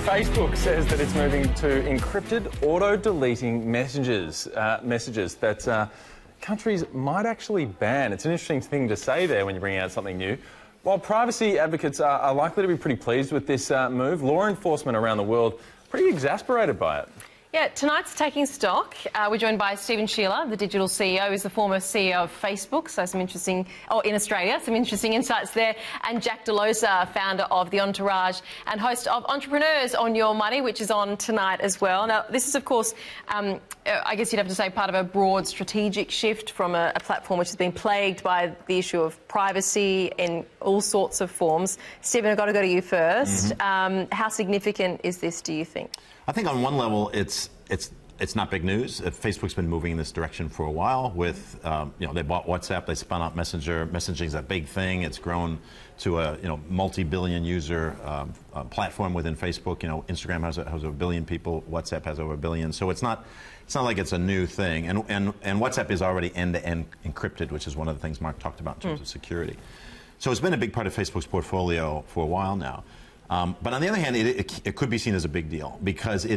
Facebook says that it's moving to encrypted, auto-deleting messages that countries might actually ban. It's an interesting thing to say there when you bring out something new. While privacy advocates are likely to be pretty pleased with this move, law enforcement around the world are pretty exasperated by it. Yeah, tonight's Taking Stock. We're joined by Stephen Shearer, the digital CEO, who's the former CEO of Facebook, so some interesting, in Australia, some interesting insights there, and Jack Delosa, founder of The Entourage and host of Entrepreneurs on Your Money, which is on tonight as well. Now, this is, of course, I guess you'd have to say part of a broad strategic shift from a platform which has been plagued by the issue of privacy in all sorts of forms. Stephen, I've got to go to you first. How significant is this, do you think? I think on one level, it's not big news. Facebook's been moving in this direction for a while. With they bought WhatsApp, they spun out Messenger. Messaging's a big thing. It's grown to a multi-billion user platform within Facebook. Instagram has over 1 billion people. WhatsApp has over 1 billion. So it's not like it's a new thing. And WhatsApp is already end-to-end encrypted, which is one of the things Mark talked about in terms of security. So it's been a big part of Facebook's portfolio for a while now. But on the other hand, it could be seen as a big deal because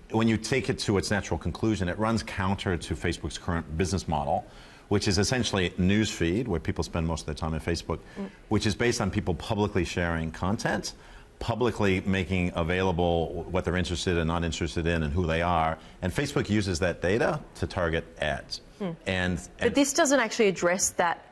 when you take it to its natural conclusion, it runs counter to Facebook's current business model, which is essentially news feed, where people spend most of their time on Facebook, which is based on people publicly sharing content, publicly making available what they're interested and not interested in and who they are. And Facebook uses that data to target ads. But this doesn't actually address that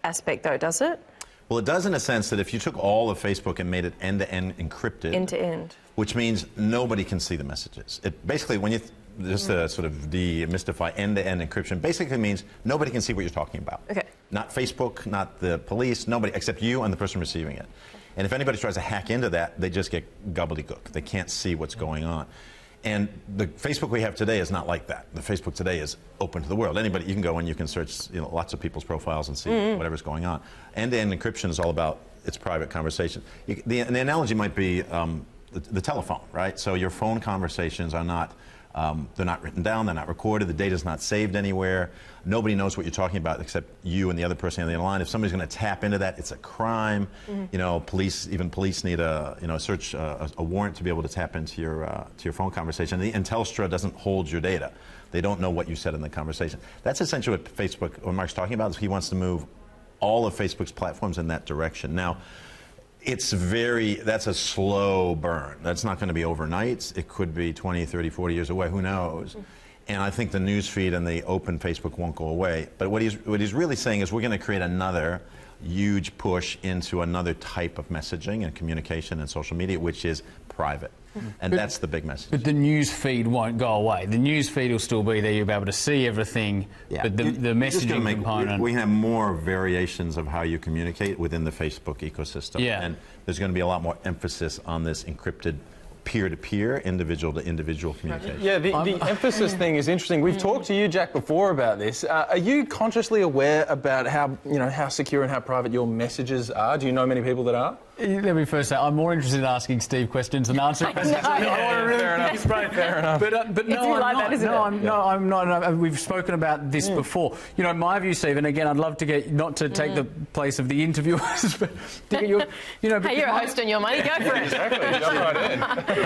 aspect, though, does it? Well, it does in a sense that if you took all of Facebook and made it end-to-end encrypted, end-to-end, which means nobody can see the messages. It basically, when you just to sort of demystify end-to-end encryption, basically means nobody can see what you're talking about. Okay. Not Facebook, not the police, nobody except you and the person receiving it. And if anybody tries to hack into that, they just get gobbledygook. They can't see what's going on. And the Facebook we have today is not like that. The Facebook today is open to the world. Anybody, you can go and you can search lots of people's profiles and see whatever's going on. End-to-end encryption is all about its private conversation. The analogy might be the telephone, right? So your phone conversations are not, they're not written down, they're not recorded, the data's not saved anywhere. Nobody knows what you're talking about except you and the other person on the other line. If somebody's going to tap into that, it's a crime. Police need a warrant to be able to tap into your phone conversation. And Telstra doesn't hold your data. They don't know what you said in the conversation. That's essentially what Mark's talking about, is he wants to move all of Facebook's platforms in that direction. Now, that's a slow burn. That's not going to be overnight. It could be 20, 30, 40 years away. Who knows? And I think the news feed and the open Facebook won't go away. But what he's really saying is we're going to create another huge push into another type of messaging and communication and social media, which is private. And that's the big message. But the news feed won't go away. The news feed will still be there. You'll be able to see everything. Yeah. But the messaging component... We have more variations of how you communicate within the Facebook ecosystem. Yeah. And there's going to be a lot more emphasis on this encrypted peer-to-peer, individual-to-individual communication. Yeah, the emphasis thing is interesting. We've talked to you, Jack, before about this. Are you consciously aware about how secure and how private your messages are? Do you know many people that are? Let me first say, I'm more interested in asking Steve questions than answering questions. Fair enough. But no, I'm not. We've spoken about this before. My view, Steve, and again, I'd love to get, not to take the place of the interviewers, but to get your, hey, you're a host on Your Money, go for it. Exactly, jump right in.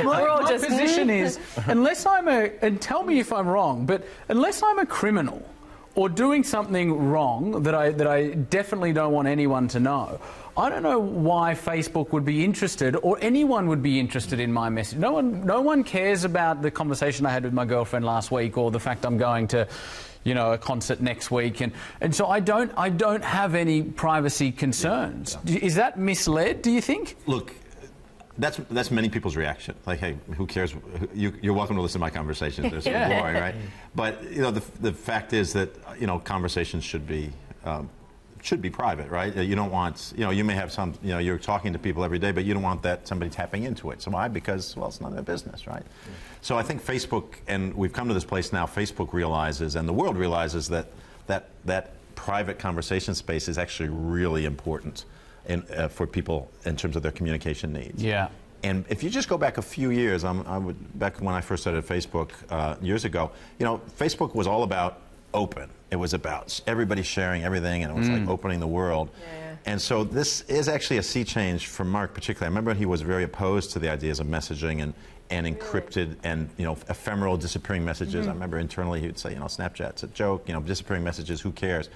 My position is, unless and tell me if I'm wrong, but unless I'm a criminal or doing something wrong that I definitely don't want anyone to know, I don't know why Facebook would be interested, or anyone would be interested in my message. No one cares about the conversation I had with my girlfriend last week, or the fact I'm going to, a concert next week, and so I don't have any privacy concerns. Yeah. Is that misled, do you think? Look, that's many people's reaction. Like, hey, who cares? You're welcome to listen to my conversations. They're so boring, right? But the fact is that conversations should be private, right? You don't want, you may have some, you're talking to people every day, but you don't want somebody tapping into it. So why? Because, well, it's none of their business, right? So I think Facebook, and we've come to this place now, Facebook realizes, and the world realizes that private conversation space is actually really important for people in terms of their communication needs. Yeah. And if you just go back a few years, back when I first started Facebook years ago, Facebook was all about open. It was about everybody sharing everything, and it was like opening the world. Yeah. And so this is actually a sea change for Mark particularly. I remember he was very opposed to the ideas of messaging and and encrypted and, you know, ephemeral disappearing messages. I remember internally he would say, you know, Snapchat's a joke, you know, disappearing messages, who cares?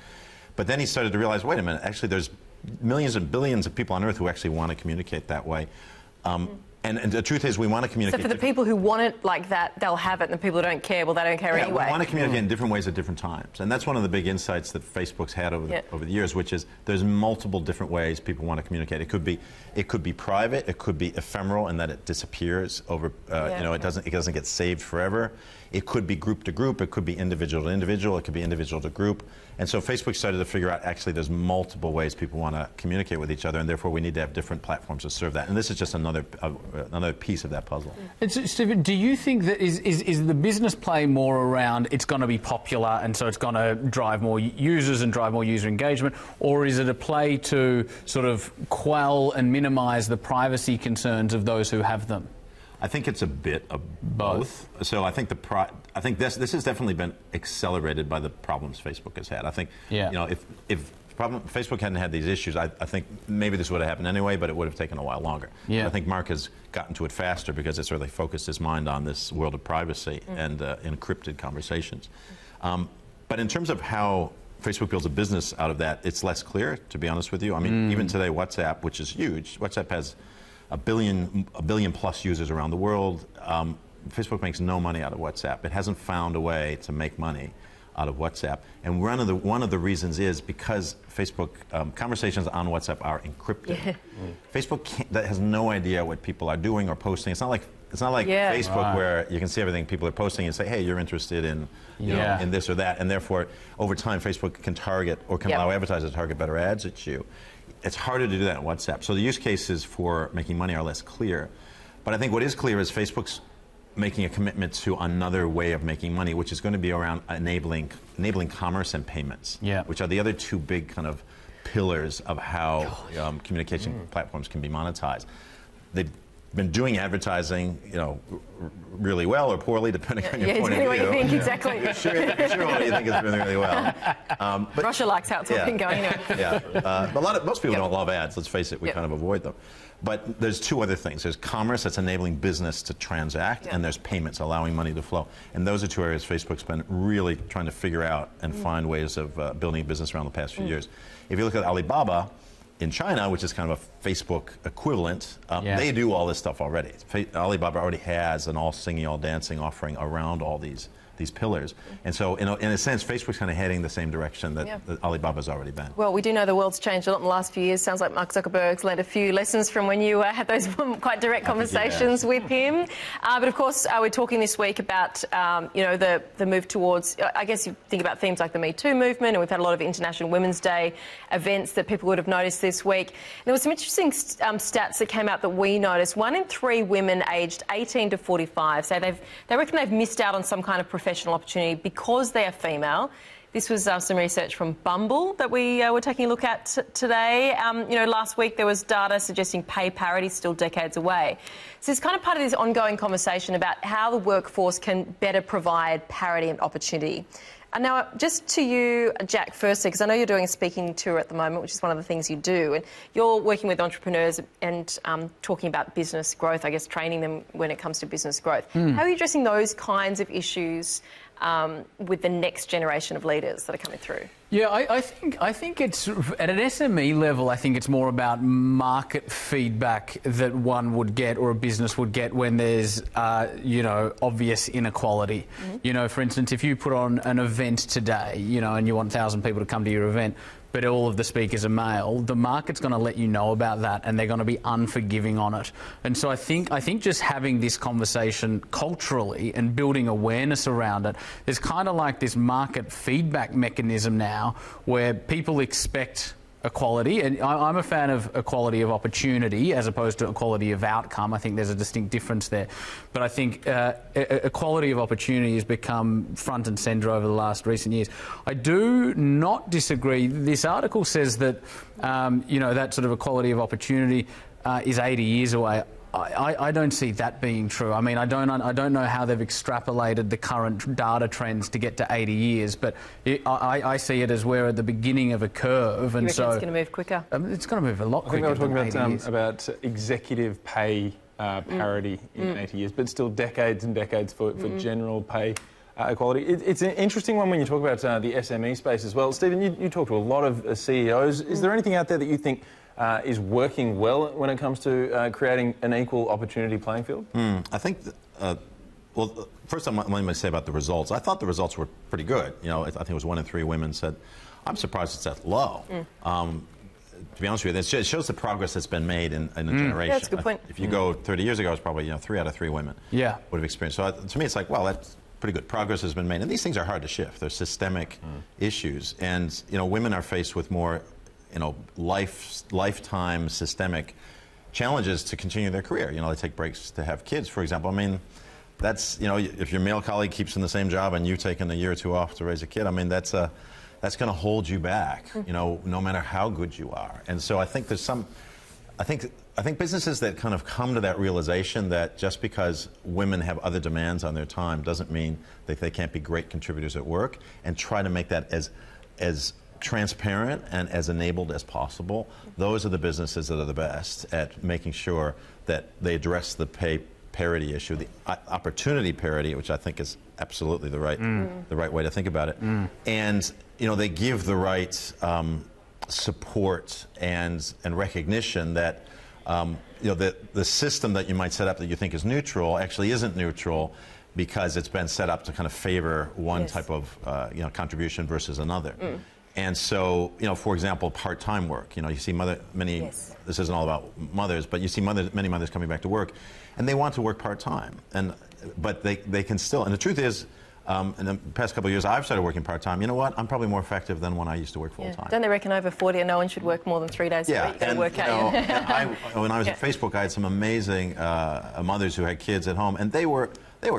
But then he started to realize, wait a minute, actually there's millions and billions of people on Earth who actually want to communicate that way. And the truth is, we want to communicate. So for the people who want it like that, they'll have it, and the people who don't care, well, they don't care anyway. We want to communicate in different ways at different times. And that's one of the big insights that Facebook's had over the years, which is there's multiple different ways people want to communicate. It could be private, it could be ephemeral in that it disappears over, you know, it doesn't get saved forever. It could be group to group, it could be individual to individual, it could be individual to group. And so Facebook started to figure out actually there's multiple ways people want to communicate with each other, and therefore we need to have different platforms to serve that. And this is just another piece of that puzzle. And so, Stephen, do you think that is the business play more around it's going to be popular and so it's going to drive more users and drive more user engagement, or is it a play to sort of quell and minimise the privacy concerns of those who have them? I think it's a bit of both. So I think this has definitely been accelerated by the problems Facebook has had. I think you know, if Facebook hadn't had these issues, I think maybe this would have happened anyway, but it would have taken a while longer. I think Mark has gotten to it faster because it's really focused his mind on this world of privacy and encrypted conversations. But in terms of how Facebook builds a business out of that, it's less clear, to be honest with you. I mean, even today, WhatsApp, which is huge, WhatsApp has a billion plus users around the world. Facebook makes no money out of WhatsApp. It hasn't found a way to make money out of WhatsApp. And one of the reasons is because Facebook conversations on WhatsApp are encrypted. Facebook has no idea what people are doing or posting. It's not like Facebook where you can see everything people are posting and say, hey, you're interested in you know, in this or that, and therefore over time Facebook can target or can allow advertisers to target better ads at you. It's harder to do that in WhatsApp. So the use cases for making money are less clear. But I think what is clear is Facebook's making a commitment to another way of making money, which is going to be around enabling commerce and payments, which are the other two big kind of pillars of how communication platforms can be monetized. They've been doing advertising, you know, really well or poorly, depending on your point of view. What you think, exactly. Sure what you think is doing really well. But Russia likes how it's all been going. But most people don't love ads. Let's face it, we kind of avoid them. But there's two other things. There's commerce that's enabling business to transact, and there's payments allowing money to flow. And those are two areas Facebook's been really trying to figure out and find ways of building a business around the past few years. If you look at Alibaba in China, which is kind of a Facebook equivalent, they do all this stuff already. Alibaba already has an all singing, all dancing offering around all these pillars. And so, in a sense, Facebook's kind of heading the same direction that Alibaba's already been. Well, we do know the world's changed a lot in the last few years. Sounds like Mark Zuckerberg's learned a few lessons from when you had those quite direct conversations with him. But of course, we're talking this week about, you know, the move towards, I guess you think about themes like the Me Too movement, and we've had a lot of International Women's Day events that people would have noticed this week. There were some interesting stats that came out that we noticed. 1 in 3 women aged 18 to 45 say they reckon they've missed out on some kind of professional opportunity because they are female. This was some research from Bumble that we were taking a look at today. You know, last week there was data suggesting pay parity is still decades away. So it's kind of part of this ongoing conversation about how the workforce can better provide parity and opportunity. And now, just to you, Jack, firstly, because I know you're doing a speaking tour at the moment, which is one of the things you do, and you're working with entrepreneurs and talking about business growth, I guess training them when it comes to business growth. How are you addressing those kinds of issues with the next generation of leaders that are coming through? Yeah, I think it's at an SME level. I think it's more about market feedback that one would get or a business would get when there's you know, obvious inequality. You know, for instance, if you put on an event today, you know, and you want 1,000 people to come to your event, but all of the speakers are male, the market's going to let you know about that, and they're going to be unforgiving on it. And so I think just having this conversation culturally and building awareness around it, there's kind of like this market feedback mechanism now where people expect equality, and I'm a fan of equality of opportunity as opposed to equality of outcome. I think there's a distinct difference there. But I think equality of opportunity has become front and centre over the last recent years. I do not disagree. This article says that, you know, that sort of equality of opportunity is 80 years away. I don't see that being true. I mean, I don't know how they've extrapolated the current data trends to get to 80 years, but I see it as we're at the beginning of a curve, and so it's going to move quicker. It's going to move a lot quicker. I think they were talking about executive pay parity in 80 years, but still decades and decades for general pay equality. It's an interesting one when you talk about the SME space as well. Stephen, you talk to a lot of CEOs. Is there anything out there that you think is working well when it comes to creating an equal opportunity playing field? I think, well, first I'm going to say about the results. I thought the results were pretty good. You know, I think it was 1 in 3 women said, I'm surprised it's that low. To be honest with you, it shows the progress that's been made in a generation. Yeah, that's a good point. If you go 30 years ago, it was probably 3 out of 3 women would have experienced. So to me, it's like, well, that's pretty good. Progress has been made, and these things are hard to shift. They're systemic issues, and women are faced with more, lifetime systemic challenges to continue their career. They take breaks to have kids, for example. I mean, that's if your male colleague keeps in the same job and you've taken a year or 2 off to raise a kid, I mean, that's going to hold you back, no matter how good you are. And so I think there's I think businesses that kind of come to that realization that just because women have other demands on their time doesn't mean that they can't be great contributors at work, and try to make that as transparent and as enabled as possible. Those are the businesses that are the best at making sure that they address the pay parity issue, the opportunity parity, which I think is absolutely the right way to think about it. And they give the right support and recognition that the system that you might set up that you think is neutral actually isn't neutral, because it's been set up to kind of favor one type of contribution versus another. And so, for example, part-time work. You see this isn't all about mothers, but you see many mothers coming back to work, and they want to work part-time, but they can still. And the truth is, in the past couple of years, I've started working part-time. You know what? I'm probably more effective than when I used to work full-time. Don't they reckon over 40 no one should work more than 3 days a week? And, when I was at Facebook, I had some amazing mothers who had kids at home, and they were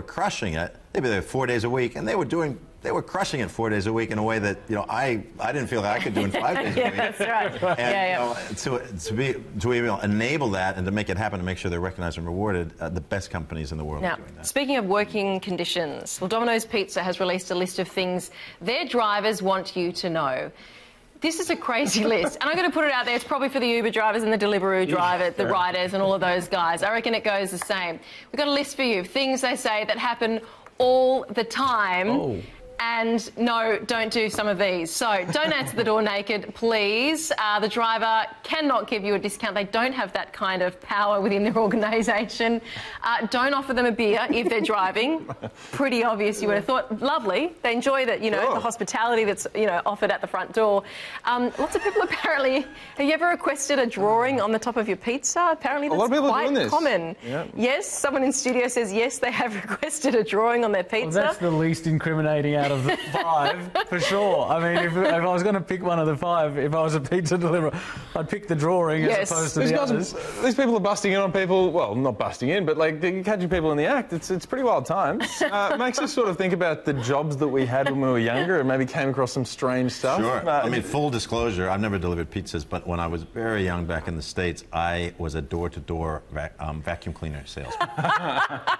crushing it. They'd be there 4 days a week, and they were crushing it 4 days a week in a way that I didn't feel like I could do in 5 days a week. That's right. And to be able to enable that and to make it happen, to make sure they're recognized and rewarded, the best companies in the world are doing that. Speaking of working conditions, well, Domino's Pizza has released a list of things their drivers want you to know. This is a crazy list, and I'm going to put it out there. It's probably for the Uber drivers and the Deliveroo drivers, the riders and all of those guys. I reckon it goes the same. We've got a list for you of things they say that happen all the time. And no, don't do some of these. So don't answer the door naked, please. The driver cannot give you a discount. They don't have that kind of power within their organisation. Don't offer them a beer if they're driving. Pretty obvious, you would have thought. Lovely. They enjoy that, the hospitality that's, offered at the front door. Lots of people apparently, have you ever requested a drawing on the top of your pizza? Apparently that's quite common. Yep. Yes, someone in studio says yes, they have requested a drawing on their pizza. Well, that's the least incriminating out of the 5, for sure. I mean, if I was going to pick one of the 5, if I was a pizza deliverer, I'd pick the drawing as opposed to the others. These people are busting in on people. Well, not busting in, but like they're catching people in the act. It's pretty wild times. Makes us sort of think about the jobs that we had when we were younger and maybe came across some strange stuff. Sure. I mean, full disclosure, I've never delivered pizzas, but when I was very young back in the States, I was a door-to-door vacuum cleaner salesman.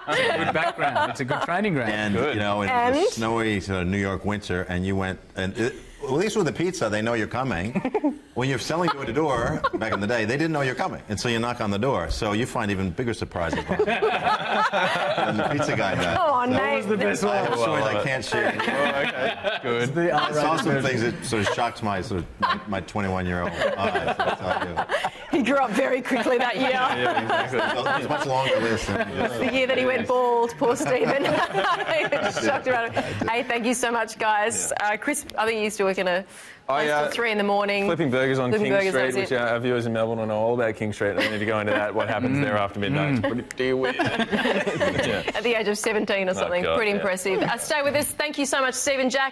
It's a good background. It's a good training ground. And, in the snowy New York winter, and you went, and at least with the pizza, they know you're coming. When you're selling door to door, back in the day, they didn't know you're coming, and so you knock on the door. So you find even bigger surprises than the pizza guy does. Oh, so that was the best one. I can't share. Okay, good. I saw some things that sort of shocked my 21-year-old eyes. He grew up very quickly that year. Yeah, exactly. It's a much longer list. The year that he went bald, poor Stephen. Shocked about it. Hey, thank you so much, guys. Chris, I think you used to work in a place till 3 in the morning. Flipping burgers on King Street, which our viewers in Melbourne will know all about King Street. I don't need to go into that. What happens there after midnight? It's pretty weird. At the age of 17 or something. Pretty impressive. Stay with us. Thank you so much, Stephen, Jack.